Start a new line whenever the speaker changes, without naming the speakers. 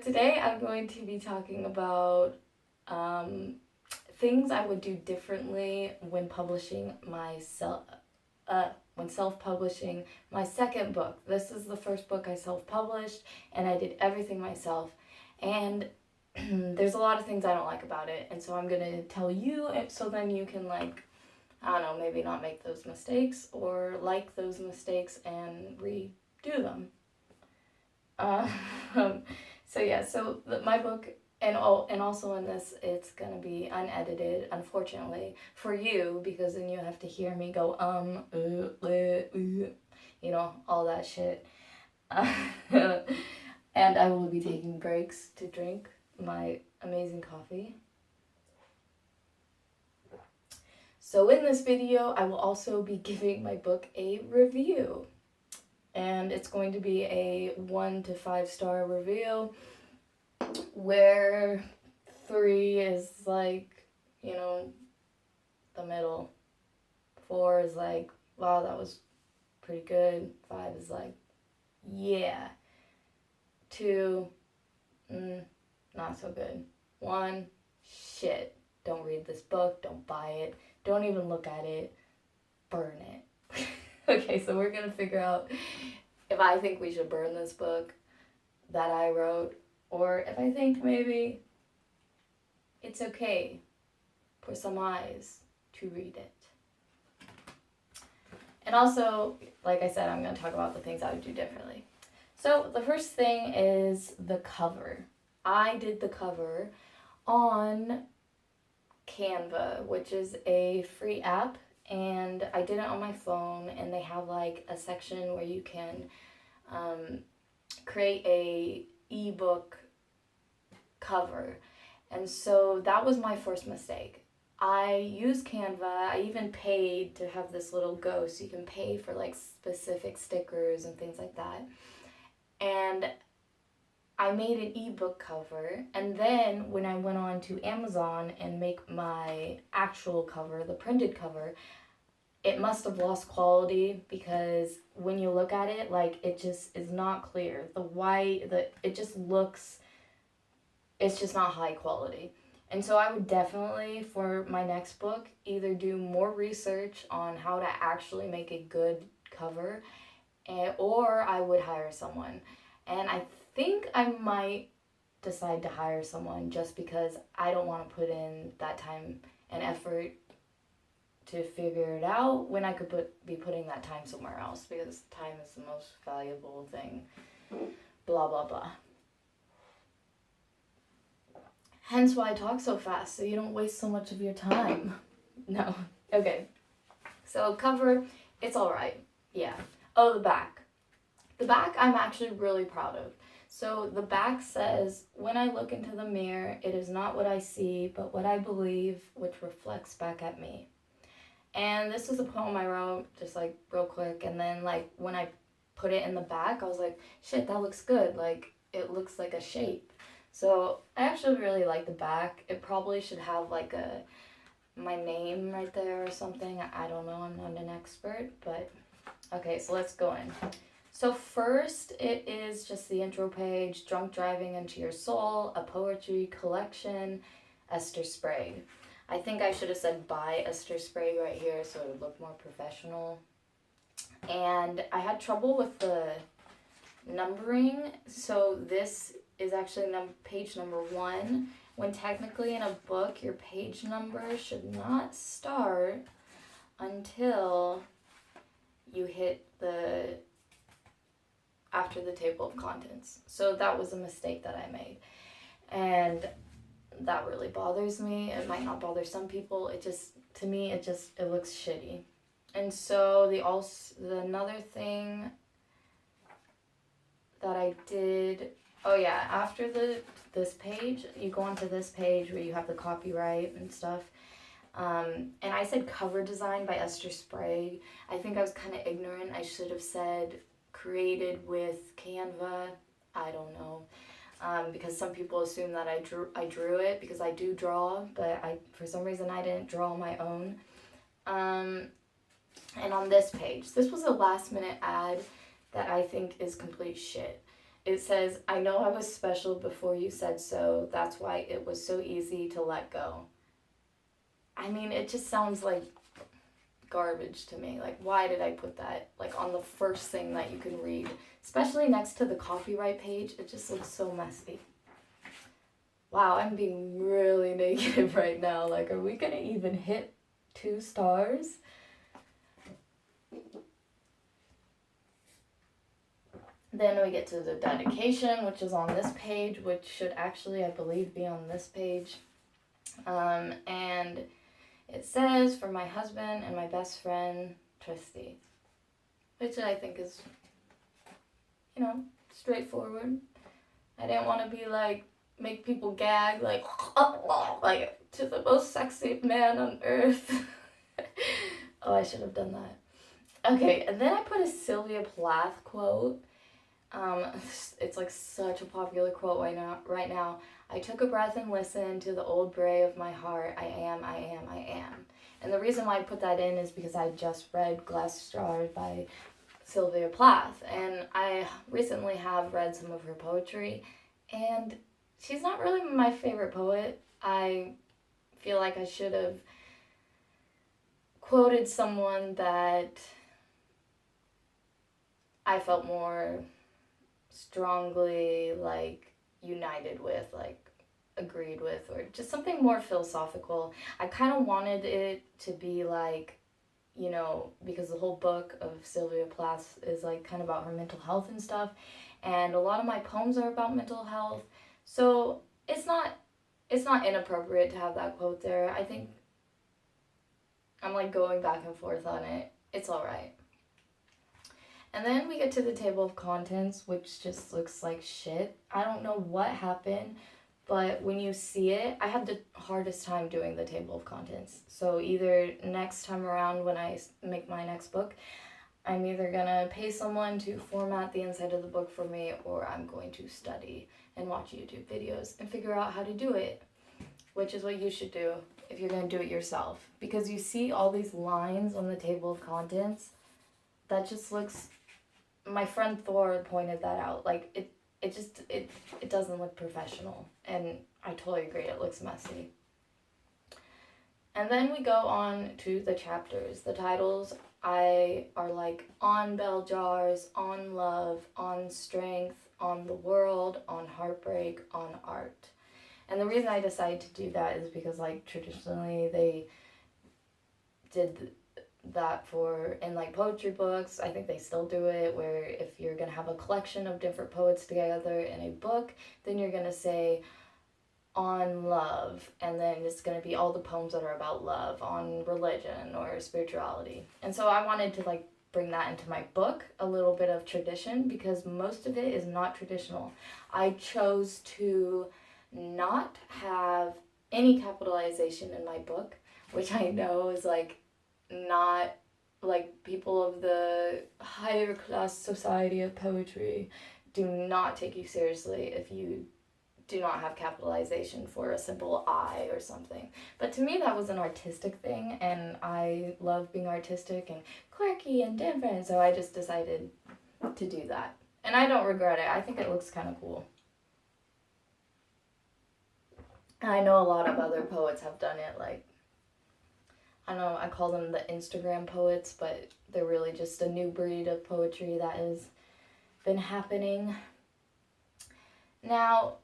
today I'm going to be talking about things I would do differently when publishing when self-publishing my second book. This is the first book I self-published, and I did everything myself. And there's a lot of things I don't like about it, and so I'm gonna tell you, so then you can I don't know, maybe not make those mistakes or like those mistakes and redo them. Um, my book, and also in this, it's gonna be unedited, unfortunately, for you, because then you have to hear me go all that shit. And I will be taking breaks to drink my amazing coffee. So in this video, I will also be giving my book a review. And it's going to be a 1 to 5 star review, where 3 is the middle. 4 is wow, that was pretty good. 5 is yeah. 2, not so good. 1, shit. Don't read this book, don't buy it, don't even look at it, burn it. Okay, so we're gonna figure out if I think we should burn this book that I wrote, or if I think maybe it's okay for some eyes to read it. And also, like I said, I'm gonna talk about the things I would do differently. So the first thing is the cover. I did the cover on Canva, which is a free app, and I did it on my phone, and they have a section where you can create a ebook cover. And so that was my first mistake. I used Canva. I even paid to have this little go, so you can pay for specific stickers and things like that. And I made an ebook cover, and then when I went on to Amazon and make my actual cover, the printed cover, it must have lost quality, because when you look at it, it just is not clear. The white, it just looks, it's just not high quality. And so I would definitely, for my next book, either do more research on how to actually make a good cover, or I would hire someone. And I think I might decide to hire someone, just because I don't want to put in that time and effort to figure it out when I could be putting that time somewhere else, because time is the most valuable thing. Blah, blah, blah. Hence why I talk so fast, so you don't waste so much of your time. No. Okay. So cover, it's alright. Yeah. Oh, the back. The back I'm actually really proud of. So the back says, "When I look into the mirror, it is not what I see, but what I believe, which reflects back at me." And this was a poem I wrote just real quick, and then when I put it in the back, I was like, shit, that looks good. It looks like a shape. So I actually really like the back. It probably should have my name right there or something. I don't know, I'm not an expert, but okay, so let's go in. So first, it is just the intro page, Drunk Driving into Your Soul, a poetry collection, Esther Sprague. I think I should have said by Esther Sprague right here, so it would look more professional. And I had trouble with the numbering, so this is actually page number 1, when technically in a book, your page number should not start until you hit after the table of contents. So that was a mistake that I made, and that really bothers me. It might not bother some people. To me, it looks shitty. And so another thing that I did, after this page, you go onto this page where you have the copyright and stuff. And I said cover design by Esther Sprague. I think I was kind of ignorant. I should have said created with Canva. I don't know. Because some people assume that I drew it, because I do draw, but for some reason I didn't draw my own. And on this page, this was a last minute ad that I think is complete shit. it says, I know I was special before you said so. That's why it was so easy to let go. I mean, it just sounds like garbage to me. Like, why did I put that like on the first thing that you can read? Especially next to the copyright page. It just looks so messy. Wow, I'm being really negative right now. Like, are we gonna even hit 2 stars? Then we get to the dedication, which is on this page, which should actually, I believe, be on this page. And it says, for my husband and my best friend, Tristy. Which I think is, straightforward. I didn't want to be like, make people gag, like to the most sexy man on earth. Oh, I should have done that. Okay, and then I put a Sylvia Plath quote. It's like such a popular quote right now. I took a breath and listened to the old bray of my heart. I am. And the reason why I put that in is because I just read Glass Stars by Sylvia Plath. And I recently have read some of her poetry. And she's not really my favorite poet. I feel like I should have quoted someone that I felt more strongly like united with, like agreed with, or just something more philosophical. I kind of wanted it to be like, because the whole book of Sylvia Plath is like kind of about her mental health and stuff, and a lot of my poems are about mental health, so it's not inappropriate to have that quote there. I think I'm like going back and forth on it. It's all right. And then we get to the table of contents, which just looks like shit. I don't know what happened, but when you see it, I had the hardest time doing the table of contents. So either next time around when I make my next book, I'm either gonna pay someone to format the inside of the book for me, or I'm going to study and watch YouTube videos and figure out how to do it, which is what you should do if you're gonna do it yourself. Because you see all these lines on the table of contents, that just looks... My friend Thor pointed that out. Like, it doesn't look professional. And I totally agree, it looks messy. And then we go on to the chapters. The titles are like on bell jars, on love, on strength, on the world, on heartbreak, on art. And the reason I decided to do that is because like traditionally they did that in like poetry books. I think they still do it, where if you're gonna have a collection of different poets together in a book, then you're gonna say on love, and then it's gonna be all the poems that are about love, on religion or spirituality. And so I wanted to like bring that into my book, a little bit of tradition, because most of it is not traditional. I chose to not have any capitalization in my book, which I know is like not like people of the higher class society of poetry do not take you seriously if you do not have capitalization for a simple I or something. But to me that was an artistic thing, and I love being artistic and quirky and different, so I just decided to do that. And I don't regret it. I think it looks kind of cool. And I know a lot of other poets have done it, like I don't know, I call them the Instagram poets, but they're really just a new breed of poetry that has been happening. Now,